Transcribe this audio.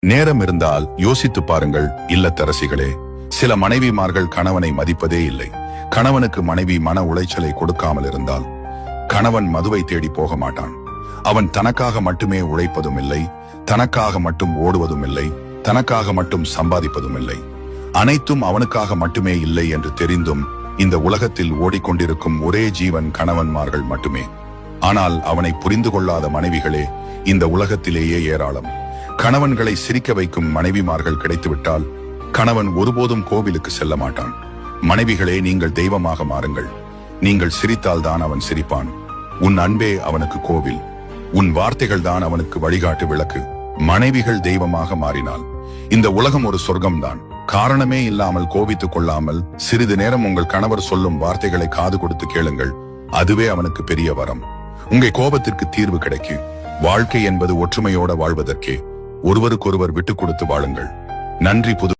நேரம் இருந்தால் யோசித்து பாருங்கள் இல்லத்தரசிகளே. சில மனைவிமார்கள் கணவனை மதிப்பதே இல்லை. கணவனுக்கு மனைவி மன உளைச்சலை கொடுக்காமல் இருந்தால் கணவன் மதுவை தேடி போக மாட்டான். அவன் தனக்காக மட்டுமே உழைப்பதும் இல்லை, தனக்காக மட்டும் ஓடுவதும் இல்லை, தனக்காக மட்டும் சம்பாதிப்பதும் இல்லை. அனைத்தும் அவனுக்காக மட்டுமே இல்லை என்று தெரிந்தும் இந்த உலகத்தில் ஓடிக்கொண்டிருக்கும் ஒரே ஜீவன் கணவன்மார்கள் மட்டுமே. ஆனால் அவனை புரிந்து கொள்ளாத மனைவிகளே இந்த உலகத்திலேயே ஏராளம். கணவன்களை சிரிக்க வைக்கும் மனைவிமார்கள் கிடைத்துவிட்டால் கணவன் ஒருபோதும் கோவிலுக்கு செல்ல மாட்டான். மனைவிகளே, நீங்கள் தெய்வமாக மாறுங்கள். நீங்கள் சிரித்தால் தான் அவன் சிரிப்பான். உன் அன்பே அவனுக்கு கோவில், உன் வார்த்தைகள் தான் அவனுக்கு வழிகாட்டு விளக்கு. மனைவிகள் தெய்வமாக மாறினால் இந்த உலகம் ஒரு சொர்க்கம்தான். காரணமே இல்லாமல் கோபித்துக் கொள்ளாமல் சிறிது நேரம் உங்கள் கணவர் சொல்லும் வார்த்தைகளை காது கொடுத்து கேளுங்கள். அதுவே அவனுக்கு பெரிய வரம். உங்கள் கோபத்திற்கு தீர்வு கிடைக்கும். வாழ்க்கை என்பது ஒற்றுமையோட வாழ்வதற்கே. ஒருவருக்கொருவர் விட்டுக் கொடுத்து வாழுங்கள். நன்றி.